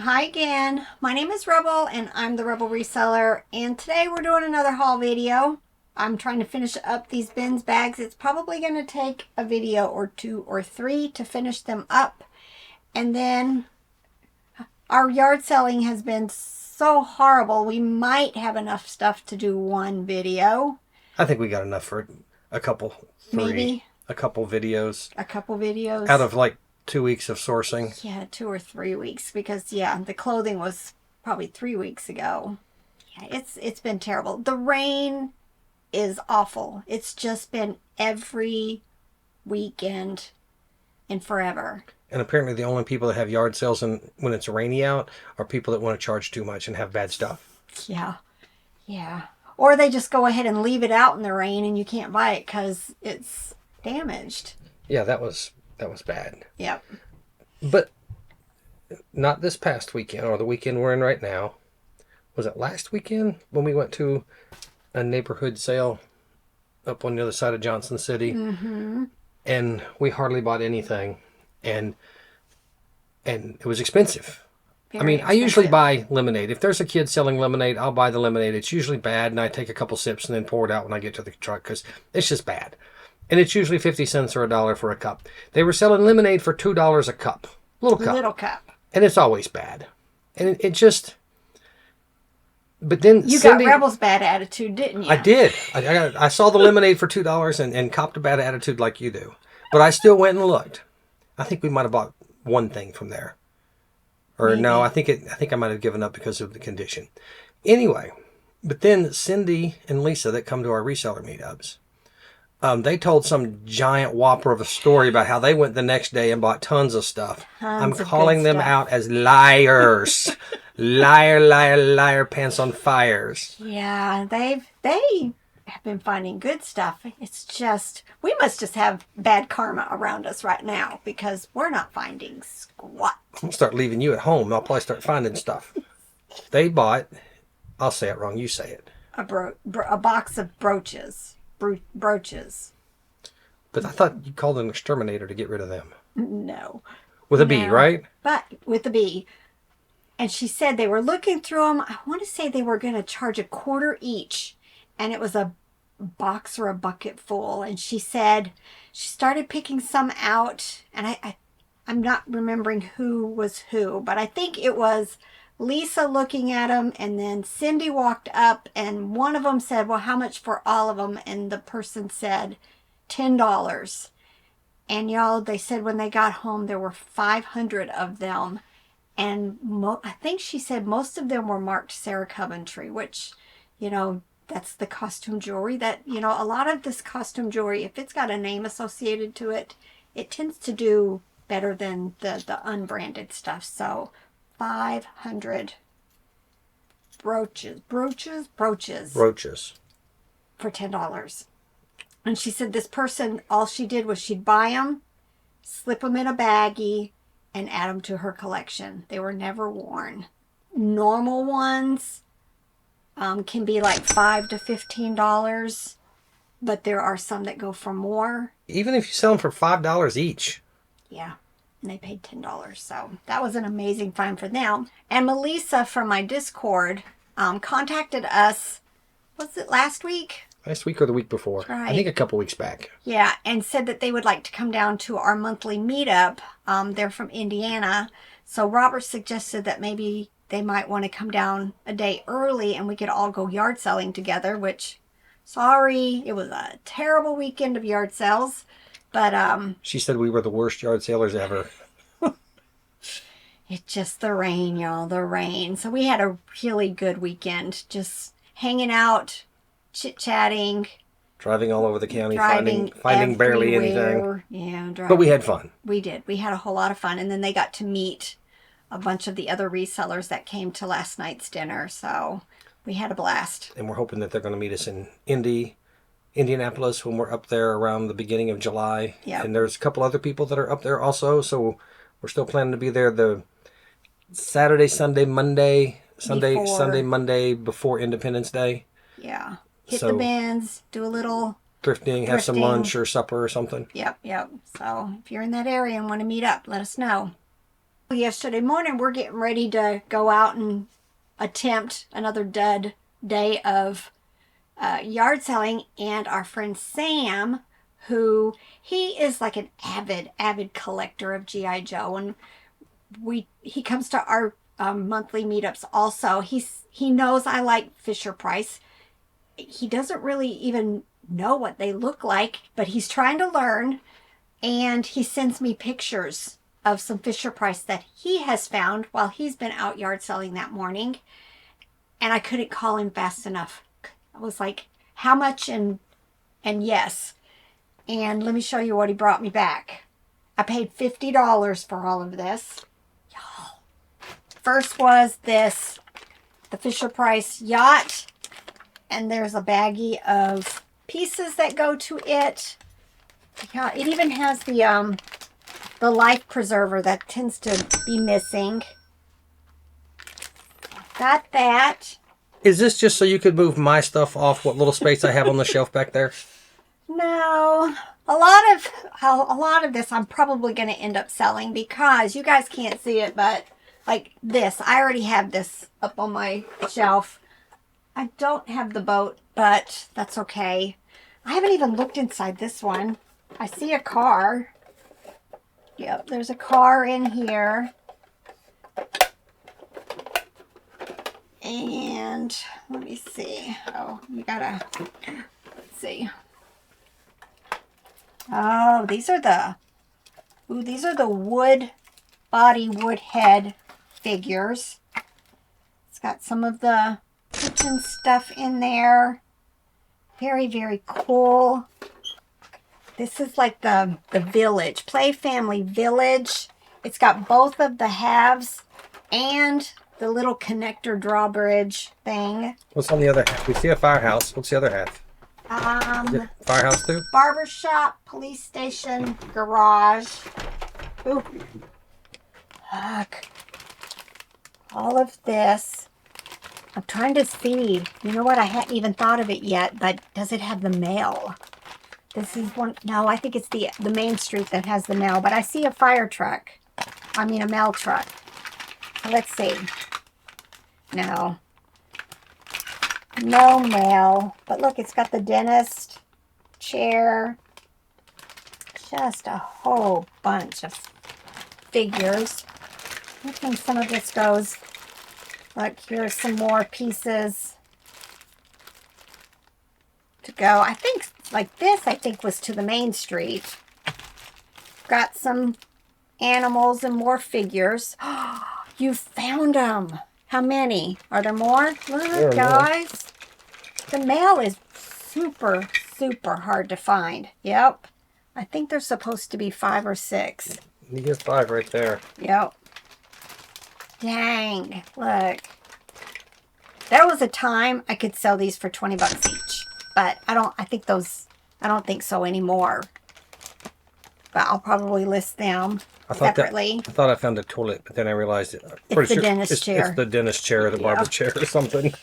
Hi again. My name is Rebel and I'm the Rebel Reseller, and today we're doing another haul video. I'm trying to finish up these bins bags. It's probably going to take a video or two or three to finish them up. And then our yard selling has been so horrible, we might have enough stuff to do one video. I think we got enough for a couple, Maybe. a couple videos. A couple videos. Out of like 2 weeks of sourcing. Yeah, 2 or 3 weeks, because the clothing was probably 3 weeks ago. Yeah, it's been terrible. The rain is awful. It's just been every weekend and forever. And apparently the only people that have yard sales when it's rainy out are people that want to charge too much and have bad stuff. Yeah. Yeah. Or they just go ahead and leave it out in the rain and you can't buy it because it's damaged. Yeah, that was bad. Yep. But not this past weekend or the weekend we're in right now. Was it last weekend when we went to a neighborhood sale up on the other side of Johnson City? Mm-hmm. And we hardly bought anything. And it was expensive. Very I usually expensive. buy lemonade. If there's a kid selling lemonade, I'll buy the lemonade. It's usually bad, and I take a couple sips and then pour it out when I get to the truck because it's just bad. And it's usually 50 cents or $1 for a cup. They were selling lemonade for $2 a cup. Little cup. And it's always bad. And it just... But then You Cindy, got Rebel's bad attitude, didn't you? I did. I saw the lemonade for $2 and copped a bad attitude like you do. But I still went and looked. I think we might have bought one thing from there. Or Maybe. no, I think I might have given up because of the condition. Anyway, but then Cindy and Lisa that come to our reseller meetups, they told some giant whopper of a story about how they went the next day and bought tons of stuff. I'm calling them out as liars. Liar, liar, liar, pants on fires. Yeah, they have been finding good stuff. It's just, we must just have bad karma around us right now because we're not finding squat. I'm going to start leaving you at home. I'll probably start finding stuff. They bought, I'll say it wrong, you say it. A box of brooches. Brooches. But I thought you called an exterminator to get rid of them. No. With a B, right? But with a B. And she said they were looking through them. I want to say they were going to charge $0.25 each. And it was a box or a bucket full. And she said she started picking some out. And I'm not remembering who was who. But I think it was Lisa looking at them. And then Cindy walked up. And one of them said, well, how much for all of them? And the person said $10. And y'all, they said when they got home, there were 500 of them. And I think she said most of them were marked Sarah Coventry, which, that's the costume jewelry that, a lot of this costume jewelry, if it's got a name associated to it, it tends to do better than the unbranded stuff. So 500 brooches for $10. And she said this person, all she did was she'd buy them, slip them in a baggie, and add them to her collection. They were never worn. Normal ones can be like $5 to $15, but there are some that go for more. Even if you sell them for $5 each. Yeah, and they paid $10. So that was an amazing find for them. And Melissa from my Discord contacted us, was it last week? Last week or the week before. Right. I think a couple weeks back. Yeah, and said that they would like to come down to our monthly meetup. They're from Indiana. So Robert suggested that maybe they might want to come down a day early and we could all go yard selling together, which, sorry, it was a terrible weekend of yard sales. But she said we were the worst yard sellers ever. It's just the rain, y'all, the rain. So we had a really good weekend, just hanging out, chit-chatting, driving all over the county, driving finding barely everywhere. anything. Yeah, driving. But we had fun. We did. We had a whole lot of fun. And then they got to meet a bunch of the other resellers that came to last night's dinner. So we had a blast. And we're hoping that they're going to meet us in Indianapolis when we're up there around the beginning of July. Yep. And there's a couple other people that are up there also. So we're still planning to be there the Saturday, Sunday, Monday, Monday before Independence Day. Yeah. Hit the bins, do a little thrifting, have some lunch or supper or something. Yep. So if you're in that area and want to meet up, let us know. Yesterday morning, we're getting ready to go out and attempt another dud day of yard selling, and our friend Sam, who he is like an avid collector of GI Joe, and he comes to our monthly meetups also. He knows I like Fisher Price. He doesn't really even know what they look like, but he's trying to learn, and he sends me pictures of some Fisher Price that he has found while he's been out yard selling that morning, and I couldn't call him fast enough. I was like, how much? And yes. And let me show you what he brought me back. I paid $50 for all of this. Y'all. First was this, the Fisher Price yacht. And there's a baggie of pieces that go to it. Yeah, it even has the life preserver that tends to be missing. Got that. Is this just so you could move my stuff off what little space I have on the shelf back there? No, a lot of this I'm probably going to end up selling because you guys can't see it, but like this, I already have this up on my shelf. I don't have the boat, but that's okay. I haven't even looked inside this one. I see a car. Yep, there's a car in here. And let me see. Oh, you gotta, let's see. Oh, these are the wood body, wood head figures. It's got some of the kitchen stuff in there. Very, very cool. This is like the village, Play Family Village. It's got both of the halves and the little connector drawbridge thing. What's on the other half? We see a firehouse. What's the other half? Is it firehouse too? Barbershop, police station, garage. Ooh. Look. All of this. I'm trying to see. You know what? I hadn't even thought of it yet, but does it have the mail? This is one. No, I think it's the main street that has the mail, but I see a fire truck. I mean, a mail truck. Let's see. No. No mail. But look, it's got the dentist chair. Just a whole bunch of figures. I think some of this goes. Look, here's some more pieces to go. I think, like this, I think was to the main street. Got some animals and more figures. You found them. How many? Are there more? Look, guys. The mail is super, super hard to find. Yep. I think there's supposed to be 5 or 6. You get 5 right there. Yep. Dang. Look. There was a time I could sell these for 20 bucks each. But I don't think so anymore. But I'll probably list them separately. I thought I found a toilet, but then I realized It's the dentist chair. It's the dentist chair or the barber chair or something.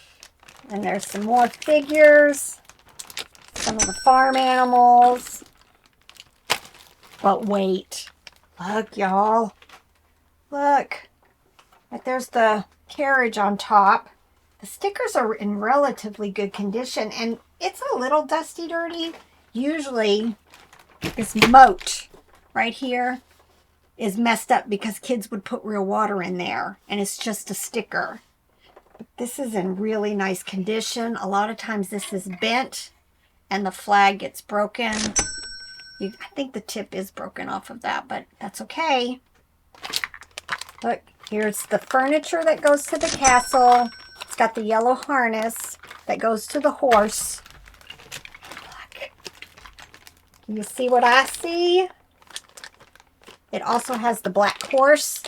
And there's some more figures. Some of the farm animals. But wait. Look, y'all. Look. Like there's the carriage on top. The stickers are in relatively good condition. And it's a little dusty dirty. Usually, this moat right here is messed up because kids would put real water in there. And it's just a sticker. But this is in really nice condition. A lot of times this is bent and the flag gets broken. I think the tip is broken off of that, but that's okay. Look, here's the furniture that goes to the castle. It's got the yellow harness that goes to the horse. Look. Can you see what I see? It also has the black horse.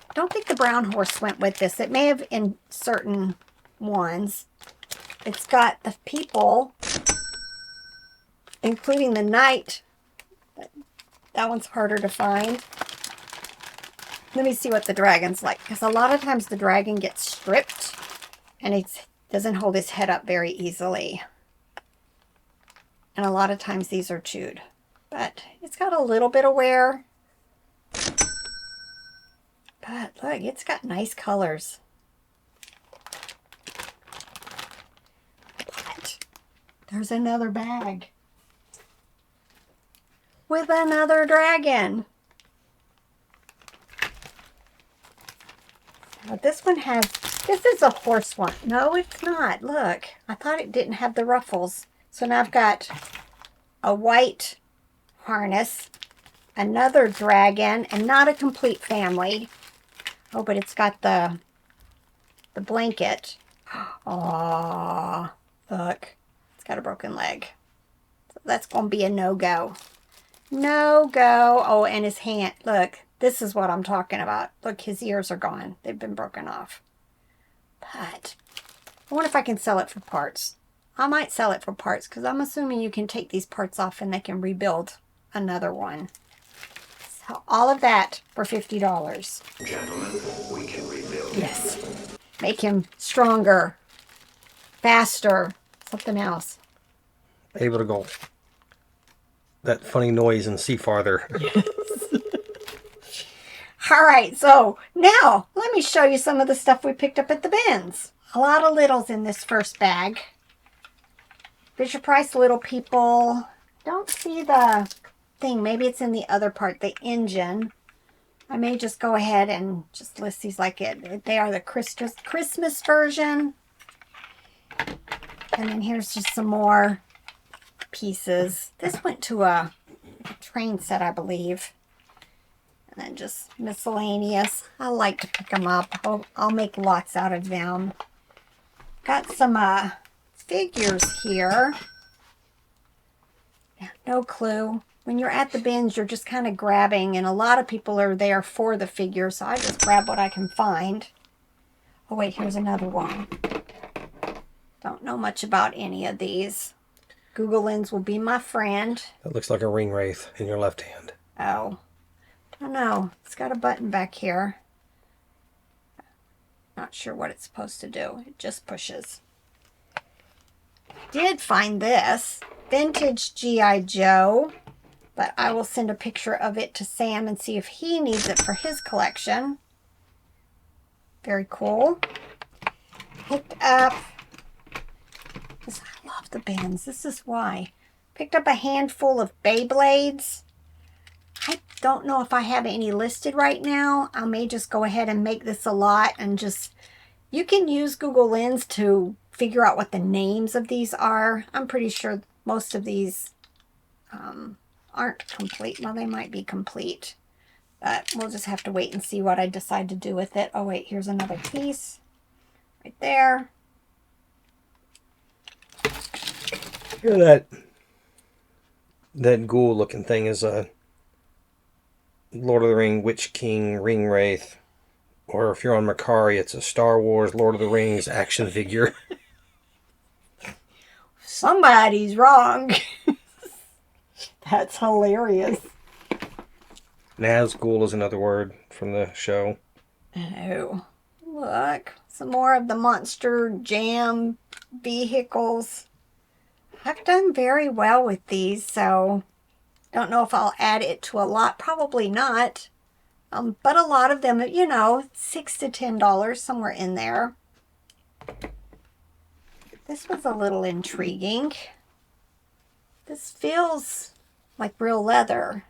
I don't think the brown horse went with this. It may have in certain ones. It's got the people, including the knight. That one's harder to find. Let me see what the dragon's like. Because a lot of times the dragon gets stripped. And it doesn't hold his head up very easily. And a lot of times these are chewed. But it's got a little bit of wear. But But look, it's got nice colors. But there's another bag with another dragon. But this one has, this is a horse one. No, it's not. Look, I thought it didn't have the ruffles. So now I've got a white harness, another dragon, and not a complete family. Oh, but it's got the blanket. Oh, look, it's got a broken leg. So that's going to be a no-go. No-go. Oh, and his hand, look, this is what I'm talking about. Look, his ears are gone. They've been broken off. But I wonder if I can sell it for parts. I might sell it for parts because I'm assuming you can take these parts off and they can rebuild another one. So all of that for $50. Gentlemen, we can rebuild. Yes. Make him stronger, faster, something else. Able to go that funny noise and see farther. All right, so now let me show you some of the stuff we picked up at the bins. A lot of littles in this first bag. Fisher Price Little People. Don't see the thing. Maybe it's in the other part, the engine. I may just go ahead and just list these like it. They are the Christmas version. And then here's just some more pieces. This went to a train set, I believe. And then just miscellaneous. I like to pick them up. I'll make lots out of them. Got some figures here. No clue. When you're at the bins, you're just kind of grabbing, and a lot of people are there for the figures, so I just grab what I can find. Oh wait, here's another one. Don't know much about any of these. Google Lens will be my friend. That looks like a ring wraith in your left hand. Oh, I don't know. It's got a button back here. Not sure what it's supposed to do. It just pushes. Did find this vintage G.I. Joe, but I will send a picture of it to Sam and see if he needs it for his collection. Very cool. Picked up, I love the bins. This is why. Picked up a handful of Beyblades. I don't know if I have any listed right now. I may just go ahead and make this a lot and just, you can use Google Lens to figure out what the names of these are. I'm pretty sure most of these aren't complete. Well, they might be complete, but we'll just have to wait and see what I decide to do with it. Oh wait, here's another piece right there. Look at that ghoul looking thing is a Lord of the Ring Witch King ring wraith, or if you're on Macari, it's a Star Wars Lord of the Rings action figure. Somebody's wrong. That's hilarious. Nazgul is another word from the show. Oh, look, some more of the Monster Jam vehicles. I've done very well with these, so don't know if I'll add it to a lot. Probably not. But a lot of them, you know, $6 to $10, somewhere in there. This was a little intriguing. This feels like real leather.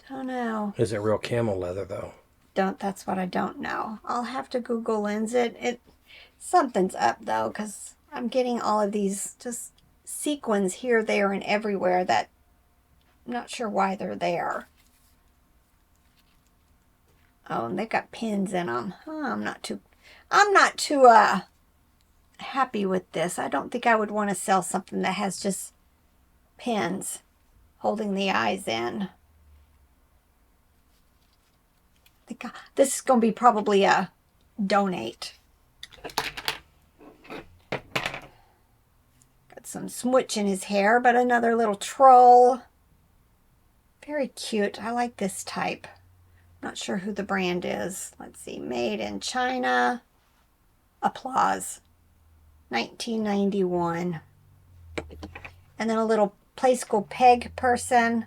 Don't know. Is it real camel leather though? That's what I don't know. I'll have to Google Lens it. Something's up though, because I'm getting all of these just sequins here, there, and everywhere that I'm not sure why they're there. Oh, and they've got pins in them. Oh, I'm not too happy with this. I don't think I would want to sell something that has just pins holding the eyes in. This is going to be probably a donate. Got some smooch in his hair, but another little troll. Very cute. I like this type. Not sure who the brand is. Let's see. Made in China. Applause. 1991. And then a little play school peg person.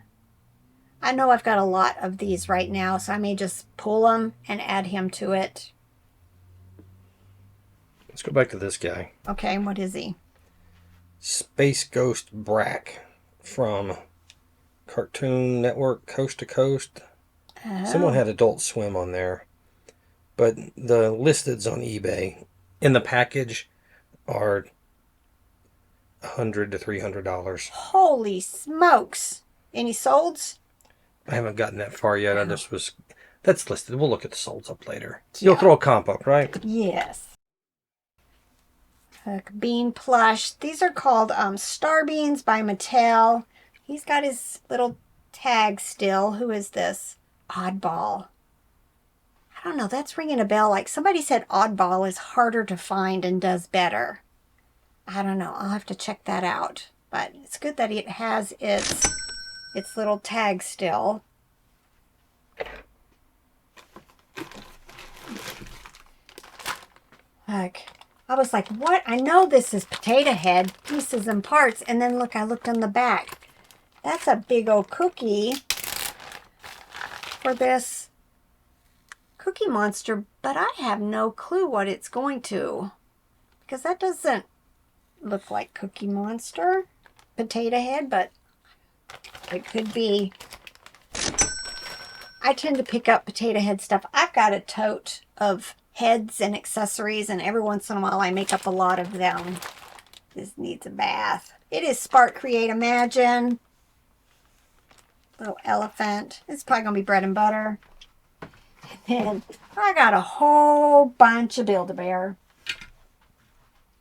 I know I've got a lot of these right now, so I may just pull them and add him to it. Let's go back to this guy. Okay, what is he? Space Ghost Brack from Cartoon Network Coast to Coast. Someone had Adult Swim on there. But the listeds on eBay in the package are $100 to $300. Holy smokes. Any solds? I haven't gotten that far yet. I just was... That's listed. We'll look at the solds up later. Yeah. You'll throw a comp up, right? Yes. Bean plush. These are called Star Beans by Mattel. He's got his little tag still. Who is this? Oddball. I don't know. That's ringing a bell. Like somebody said Oddball is harder to find and does better. I don't know. I'll have to check that out. But it's good that it has its little tag still. Look. I was like, what? I know this is Potato Head, pieces and parts. And then look, I looked on the back. That's a big old cookie for this Cookie Monster. But I have no clue what it's going to. Because that doesn't look like Cookie Monster, Potato Head. But it could be. I tend to pick up Potato Head stuff. I've got a tote of heads and accessories, and every once in a while I make up a lot of them. This needs a bath. It is Spark Create Imagine. Little elephant. It's probably going to be bread and butter. And then I got a whole bunch of Build-A-Bear.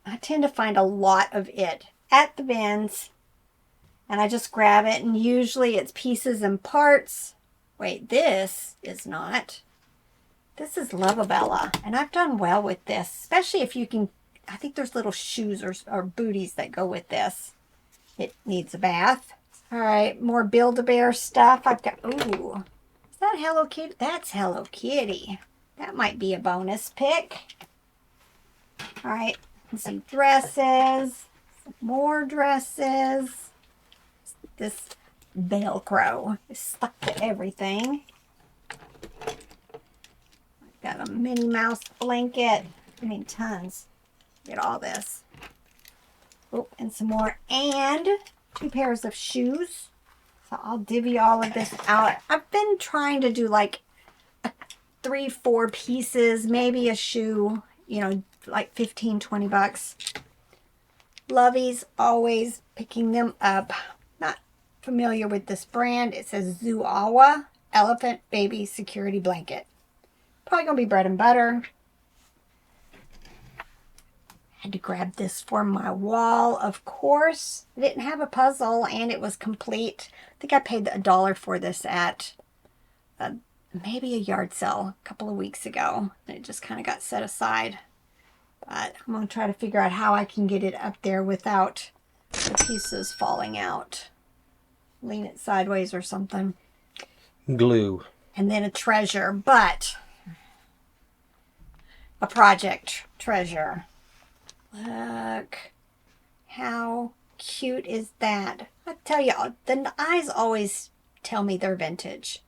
I tend to find a lot of it at the bins, and I just grab it, and usually it's pieces and parts. Wait, this is not. This is Lovabella, and I've done well with this, especially if you can, I think there's little shoes or booties that go with this. It needs a bath. All right, more Build-A-Bear stuff. I've got, ooh, is that Hello Kitty? That's Hello Kitty. That might be a bonus pick. All right, and some dresses, some more dresses. This Velcro is stuck to everything. Got a Minnie Mouse blanket. I mean, tons. Get all this. Oh, and some more. And 2 pairs of shoes. So I'll divvy all of this out. I've been trying to do like 3-4 pieces, maybe a shoe, you know, like 15-20 bucks. Lovey's always picking them up. Not familiar with this brand. It says Zuawa Elephant Baby Security Blanket. Probably going to be bread and butter. Had to grab this for my wall, of course. I didn't have a puzzle, and it was complete. I think I paid $1 for this at maybe a yard sale a couple of weeks ago. And it just kind of got set aside. But I'm going to try to figure out how I can get it up there without the pieces falling out. Lean it sideways or something. Glue. And then a treasure, but a project treasure. Look, how cute is that? I tell you, the eyes always tell me they're vintage.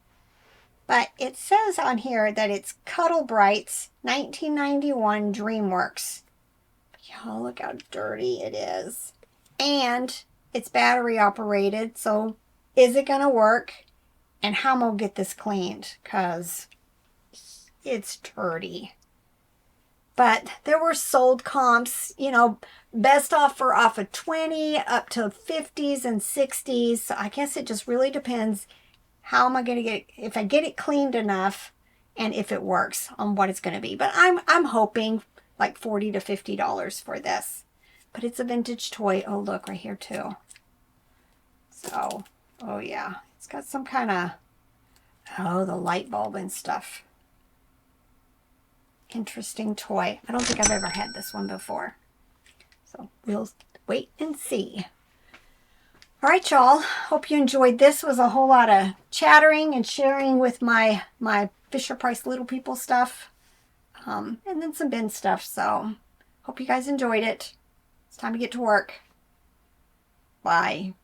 But it says on here that it's Cuddle Bright's 1991 DreamWorks. Y'all, look how dirty it is. And it's battery operated, so is it going to work? And how am I going to get this cleaned? Because it's dirty. But there were sold comps, you know, best offer off of 20 up to 50s and 60s. So I guess it just really depends how am I going to get it, if I get it cleaned enough and if it works on what it's going to be. But I'm hoping like $40 to $50 for this. But it's a vintage toy. Oh, look right here too. So, oh yeah, it's got some kind of, oh, the light bulb and stuff. Interesting toy. I don't think I've ever had this one before. So we'll wait and see. All right, y'all. Hope you enjoyed this. It was a whole lot of chattering and sharing with my Fisher-Price Little People stuff. And then some bin stuff. So hope you guys enjoyed it. It's time to get to work. Bye.